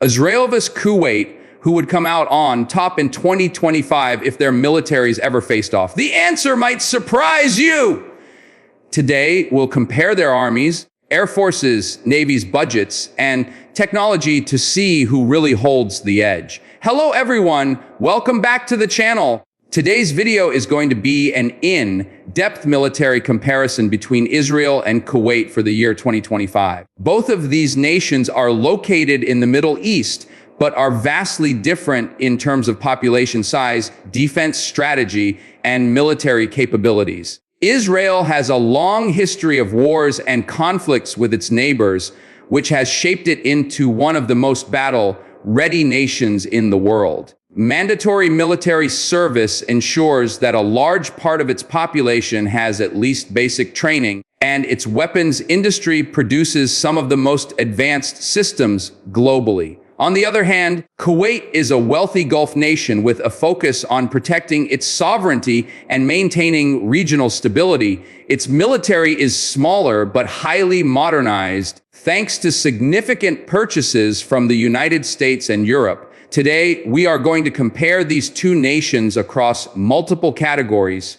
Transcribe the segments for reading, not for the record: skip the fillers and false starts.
Israel vs. Kuwait, who would come out on top in 2025 if their militaries ever faced off? The answer might surprise you. Today, we'll compare their armies, air forces, navies, budgets, and technology to see who really holds the edge. Hello, everyone. Welcome back to the channel. Today's video is going to be an in-depth military comparison between Israel and Kuwait for the year 2025. Both of these nations are located in the Middle East, but are vastly different in terms of population size, defense strategy, and military capabilities. Israel has a long history of wars and conflicts with its neighbors, which has shaped it into one of the most battle-ready nations in the world. Mandatory military service ensures that a large part of its population has at least basic training, and its weapons industry produces some of the most advanced systems globally. On the other hand, Kuwait is a wealthy Gulf nation with a focus on protecting its sovereignty and maintaining regional stability. Its military is smaller but highly modernized, thanks to significant purchases from the United States and Europe. Today, we are going to compare these two nations across multiple categories: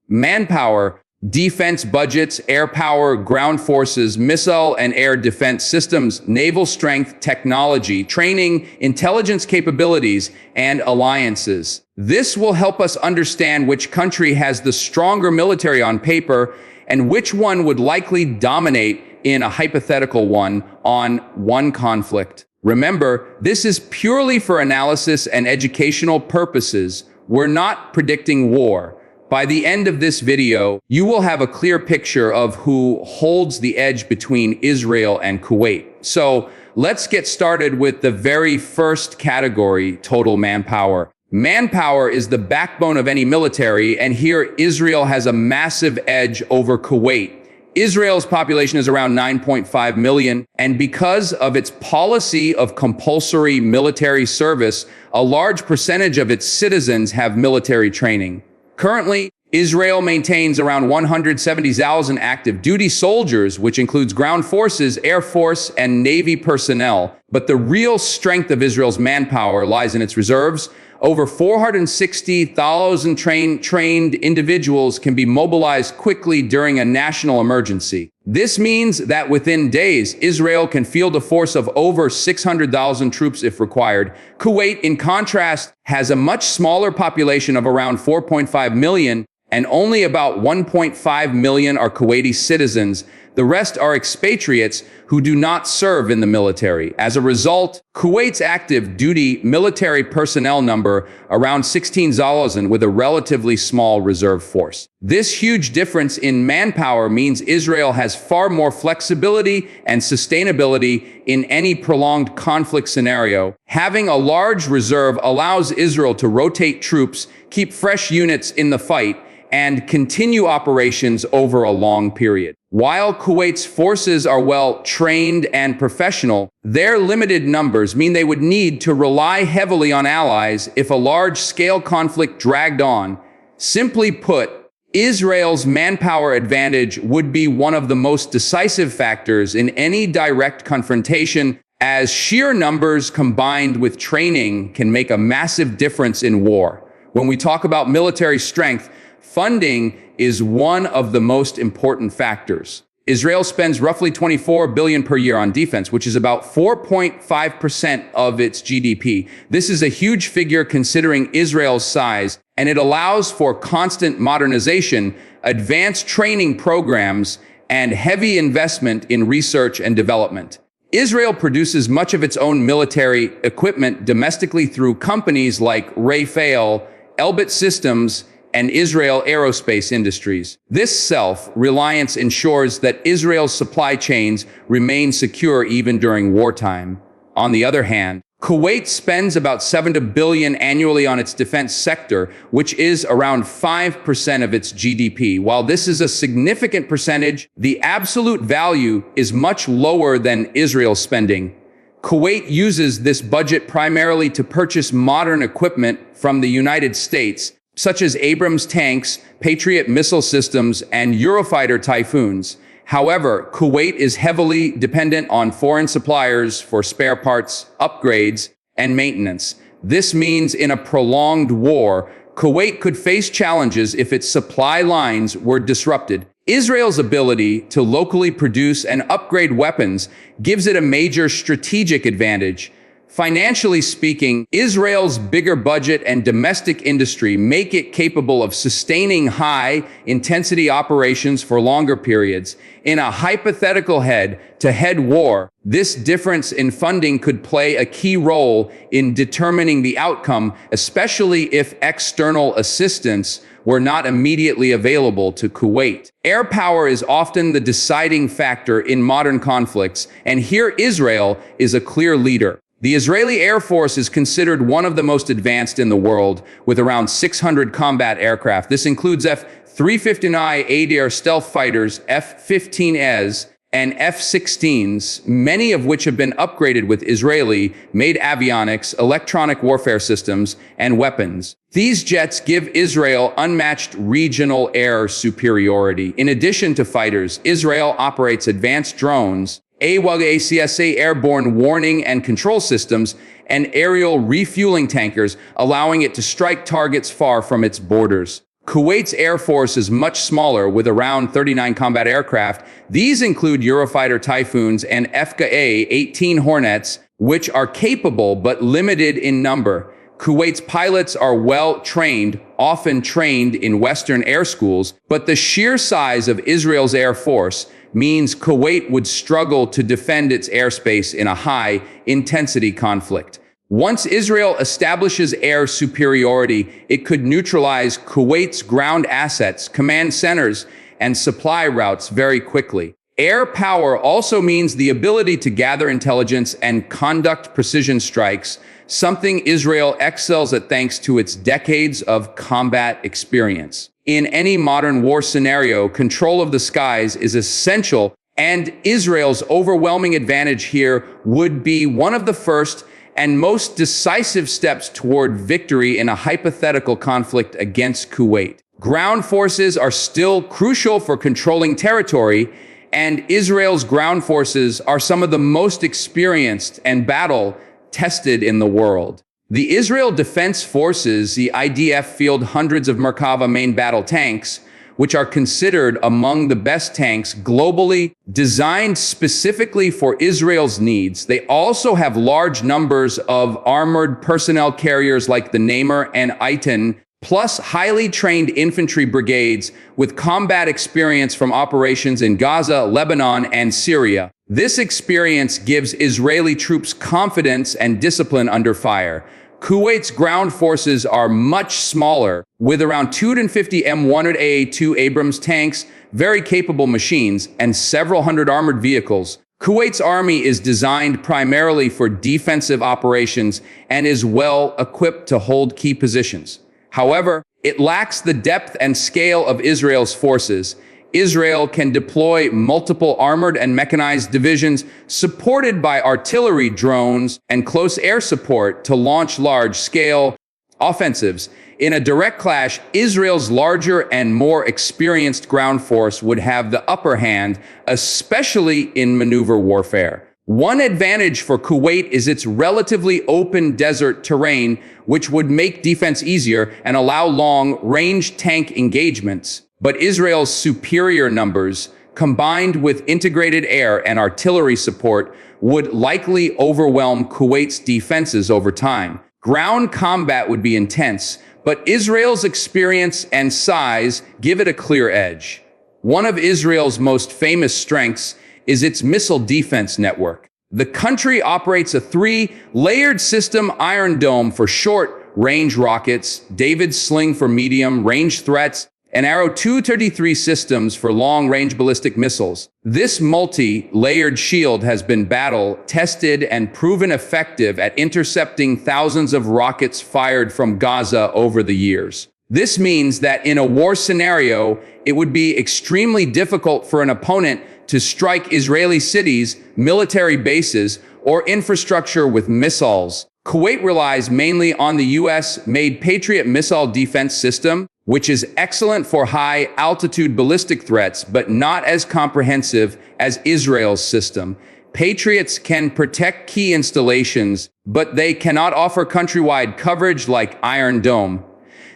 manpower, defense budgets, air power, ground forces, missile and air defense systems, naval strength, technology, training, intelligence capabilities, and alliances. This will help us understand which country has the stronger military on paper and which one would likely dominate in a hypothetical one-on-one conflict. Remember, this is purely for analysis and educational purposes. We're not predicting war. By the end of this video, you will have a clear picture of who holds the edge between Israel and Kuwait. So let's get started with the very first category, total manpower. Manpower is the backbone of any military, and here Israel has a massive edge over Kuwait. Israel's population is around 9.5 million, and because of its policy of compulsory military service, a large percentage of its citizens have military training. Currently, Israel maintains around 170,000 active duty soldiers, which includes ground forces, air force, and Navy personnel. But the real strength of Israel's manpower lies in its reserves. Over 460,000 trained individuals can be mobilized quickly during a national emergency. This means that within days, Israel can field a force of over 600,000 troops if required. Kuwait, in contrast, has a much smaller population of around 4.5 million, and only about 1.5 million are Kuwaiti citizens. The rest are expatriates who do not serve in the military. As a result, Kuwait's active duty military personnel number around 16,000 with a relatively small reserve force. This huge difference in manpower means Israel has far more flexibility and sustainability in any prolonged conflict scenario. Having a large reserve allows Israel to rotate troops, keep fresh units in the fight, and continue operations over a long period. While Kuwait's forces are well trained and professional, their limited numbers mean they would need to rely heavily on allies if a large-scale conflict dragged on. Simply put, Israel's manpower advantage would be one of the most decisive factors in any direct confrontation, as sheer numbers combined with training can make a massive difference in war. When we talk about military strength, funding is one of the most important factors. Israel spends roughly $24 billion per year on defense, which is about 4.5% of its GDP. This is a huge figure considering Israel's size, and it allows for constant modernization, advanced training programs, and heavy investment in research and development. Israel produces much of its own military equipment domestically through companies like Rafael, Elbit Systems, and Israel Aerospace Industries. This self-reliance ensures that Israel's supply chains remain secure even during wartime. On the other hand, Kuwait spends about $7 billion annually on its defense sector, which is around 5% of its GDP. While this is a significant percentage, the absolute value is much lower than Israel's spending. Kuwait uses this budget primarily to purchase modern equipment from the United States, such as Abrams tanks, Patriot missile systems, and Eurofighter Typhoons. However, Kuwait is heavily dependent on foreign suppliers for spare parts, upgrades, and maintenance. This means in a prolonged war, Kuwait could face challenges if its supply lines were disrupted. Israel's ability to locally produce and upgrade weapons gives it a major strategic advantage. Financially speaking, Israel's bigger budget and domestic industry make it capable of sustaining high-intensity operations for longer periods. In a hypothetical head-to-head war, this difference in funding could play a key role in determining the outcome, especially if external assistance were not immediately available to Kuwait. Air power is often the deciding factor in modern conflicts, and here Israel is a clear leader. The Israeli Air Force is considered one of the most advanced in the world, with around 600 combat aircraft. This includes F-350I Adir stealth fighters, F-15Es, and F-16s, many of which have been upgraded with Israeli-made avionics, electronic warfare systems, and weapons. These jets give Israel unmatched regional air superiority. In addition to fighters, Israel operates advanced drones, AWACSA airborne warning and control systems, and aerial refueling tankers, allowing it to strike targets far from its borders. Kuwait's air force is much smaller, with around 39 combat aircraft. These include Eurofighter Typhoons and FKA-18 Hornets, which are capable but limited in number. Kuwait's pilots are well trained, often trained in Western air schools, but the sheer size of Israel's air force means Kuwait would struggle to defend its airspace in a high-intensity conflict. Once Israel establishes air superiority, it could neutralize Kuwait's ground assets, command centers, and supply routes very quickly. Air power also means the ability to gather intelligence and conduct precision strikes, something Israel excels at thanks to its decades of combat experience. In any modern war scenario, control of the skies is essential, and Israel's overwhelming advantage here would be one of the first and most decisive steps toward victory in a hypothetical conflict against Kuwait. Ground forces are still crucial for controlling territory, and Israel's ground forces are some of the most experienced and battle-tested in the world. The Israel Defense Forces, the IDF, field hundreds of Merkava main battle tanks, which are considered among the best tanks globally, designed specifically for Israel's needs. They also have large numbers of armored personnel carriers like the Namer and Eitan, plus highly trained infantry brigades with combat experience from operations in Gaza, Lebanon, and Syria. This experience gives Israeli troops confidence and discipline under fire. Kuwait's ground forces are much smaller, with around 250 M100AA2 Abrams tanks, very capable machines, and several hundred armored vehicles. Kuwait's army is designed primarily for defensive operations and is well equipped to hold key positions. However, it lacks the depth and scale of Israel's forces. Israel can deploy multiple armored and mechanized divisions supported by artillery, drones, and close air support to launch large-scale offensives. In a direct clash, Israel's larger and more experienced ground force would have the upper hand, especially in maneuver warfare. One advantage for Kuwait is its relatively open desert terrain, which would make defense easier and allow long-range tank engagements. But Israel's superior numbers, combined with integrated air and artillery support, would likely overwhelm Kuwait's defenses over time. Ground combat would be intense, but Israel's experience and size give it a clear edge. One of Israel's most famous strengths is its missile defense network. The country operates a three-layered system: Iron Dome for short-range rockets, David's Sling for medium-range threats, and Arrow 233 systems for long-range ballistic missiles. This multi-layered shield has been battle-tested and proven effective at intercepting thousands of rockets fired from Gaza over the years. This means that in a war scenario, it would be extremely difficult for an opponent to strike Israeli cities, military bases, or infrastructure with missiles. Kuwait relies mainly on the US-made Patriot missile defense system, which is excellent for high-altitude ballistic threats, but not as comprehensive as Israel's system. Patriots can protect key installations, but they cannot offer countrywide coverage like Iron Dome.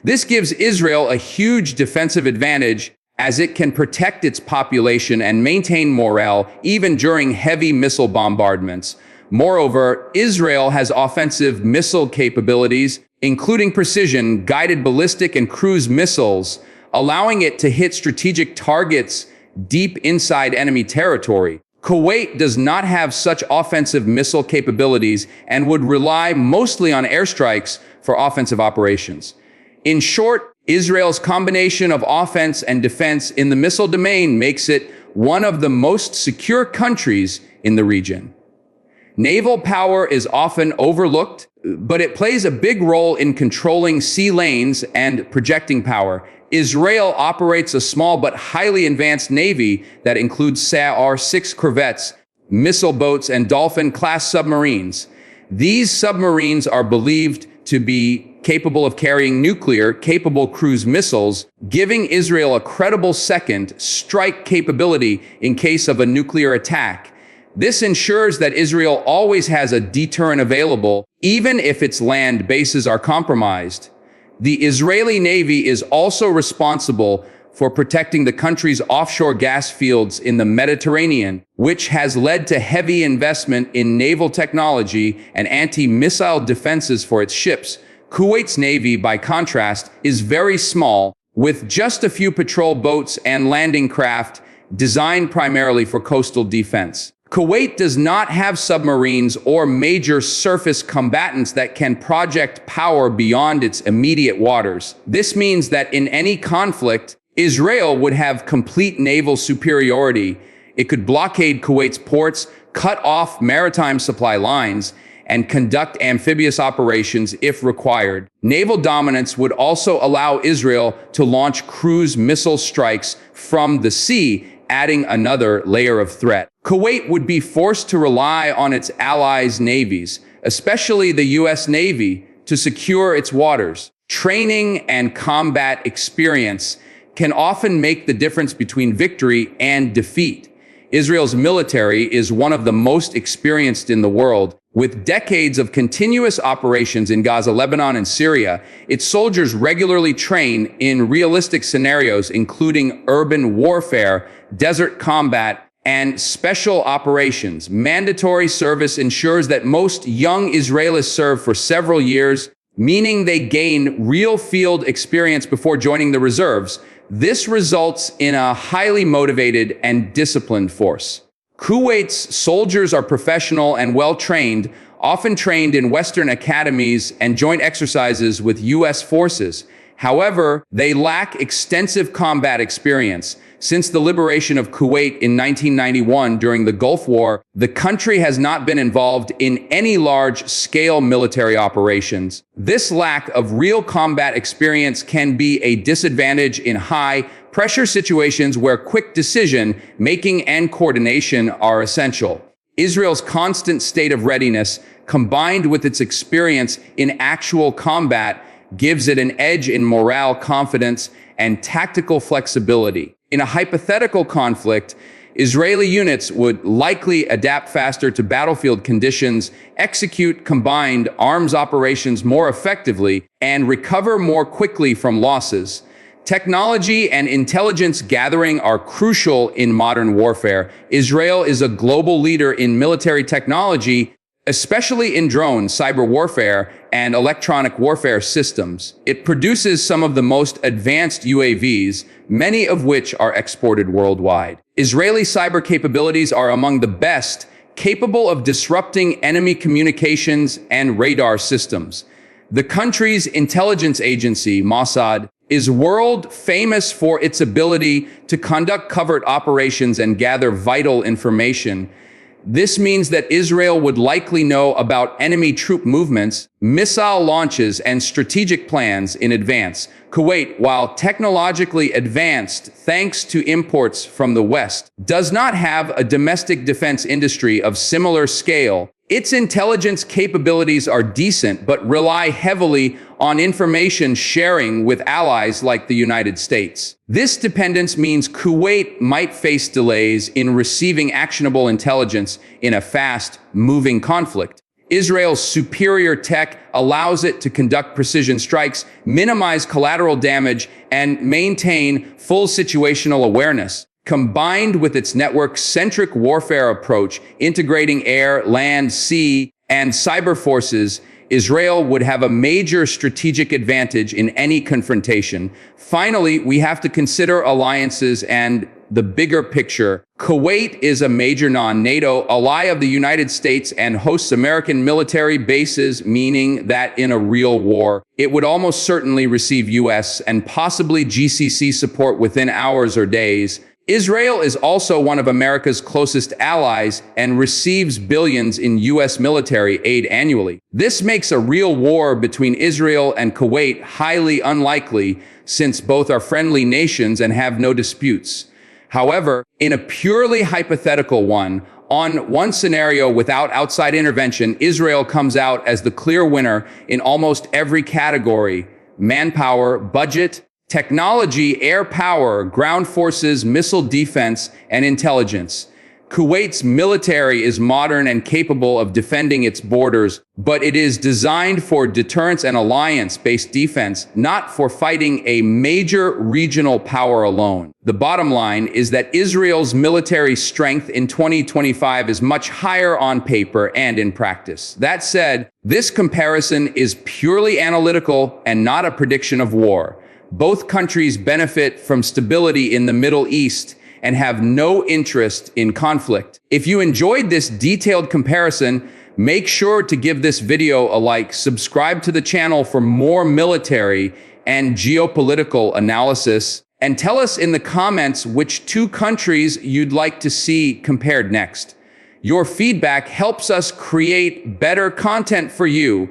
This gives Israel a huge defensive advantage, as it can protect its population and maintain morale even during heavy missile bombardments. Moreover, Israel has offensive missile capabilities, including precision-guided ballistic and cruise missiles, allowing it to hit strategic targets deep inside enemy territory. Kuwait does not have such offensive missile capabilities and would rely mostly on airstrikes for offensive operations. In short, Israel's combination of offense and defense in the missile domain makes it one of the most secure countries in the region. Naval power is often overlooked, but it plays a big role in controlling sea lanes and projecting power. Israel operates a small but highly advanced navy that includes SAR-6 corvettes, missile boats, and Dolphin-class submarines. These submarines are believed to be capable of carrying nuclear-capable cruise missiles, giving Israel a credible second strike capability in case of a nuclear attack. This ensures that Israel always has a deterrent available, even if its land bases are compromised. The Israeli Navy is also responsible for protecting the country's offshore gas fields in the Mediterranean, which has led to heavy investment in naval technology and anti-missile defenses for its ships. Kuwait's navy, by contrast, is very small, with just a few patrol boats and landing craft designed primarily for coastal defense. Kuwait does not have submarines or major surface combatants that can project power beyond its immediate waters. This means that in any conflict, Israel would have complete naval superiority. It could blockade Kuwait's ports, cut off maritime supply lines, and conduct amphibious operations if required. Naval dominance would also allow Israel to launch cruise missile strikes from the sea, adding another layer of threat. Kuwait would be forced to rely on its allies' navies, especially the U.S. Navy, to secure its waters. Training and combat experience can often make the difference between victory and defeat. Israel's military is one of the most experienced in the world. With decades of continuous operations in Gaza, Lebanon, and Syria, its soldiers regularly train in realistic scenarios, including urban warfare, desert combat, and special operations. Mandatory service ensures that most young Israelis serve for several years, meaning they gain real field experience before joining the reserves. This results in a highly motivated and disciplined force. Kuwait's soldiers are professional and well-trained, often trained in Western academies and joint exercises with U.S. forces. However, they lack extensive combat experience. Since the liberation of Kuwait in 1991 during the Gulf War, the country has not been involved in any large-scale military operations. This lack of real combat experience can be a disadvantage in high-pressure situations where quick decision-making and coordination are essential. Israel's constant state of readiness, combined with its experience in actual combat, gives it an edge in morale, confidence, and tactical flexibility. In a hypothetical conflict, Israeli units would likely adapt faster to battlefield conditions, execute combined arms operations more effectively, and recover more quickly from losses. Technology and intelligence gathering are crucial in modern warfare. Israel is a global leader in military technology, especially in drone, cyber warfare, and electronic warfare systems. It produces some of the most advanced UAVs, many of which are exported worldwide. Israeli cyber capabilities are among the best, capable of disrupting enemy communications and radar systems. The country's intelligence agency, Mossad, is world famous for its ability to conduct covert operations and gather vital information. This means that Israel would likely know about enemy troop movements, missile launches, and strategic plans in advance. Kuwait, while technologically advanced thanks to imports from the West, does not have a domestic defense industry of similar scale. Its intelligence capabilities are decent, but rely heavily on information sharing with allies like the United States. This dependence means Kuwait might face delays in receiving actionable intelligence in a fast-moving conflict. Israel's superior tech allows it to conduct precision strikes, minimize collateral damage, and maintain full situational awareness. Combined with its network-centric warfare approach, integrating air, land, sea, and cyber forces, Israel would have a major strategic advantage in any confrontation. Finally, we have to consider alliances and the bigger picture. Kuwait is a major non-NATO ally of the United States and hosts American military bases, meaning that in a real war, it would almost certainly receive U.S. and possibly GCC support within hours or days. Israel is also one of America's closest allies and receives billions in U.S. military aid annually. This makes a real war between Israel and Kuwait highly unlikely, since both are friendly nations and have no disputes. However, in a purely hypothetical one, on one scenario without outside intervention, Israel comes out as the clear winner in almost every category: manpower, budget, technology, air power, ground forces, missile defense, and intelligence. Kuwait's military is modern and capable of defending its borders, but it is designed for deterrence and alliance-based defense, not for fighting a major regional power alone. The bottom line is that Israel's military strength in 2025 is much higher on paper and in practice. That said, this comparison is purely analytical and not a prediction of war. Both countries benefit from stability in the Middle East and have no interest in conflict. If you enjoyed this detailed comparison, make sure to give this video a like, subscribe to the channel for more military and geopolitical analysis, and tell us in the comments which two countries you'd like to see compared next. Your feedback helps us create better content for you.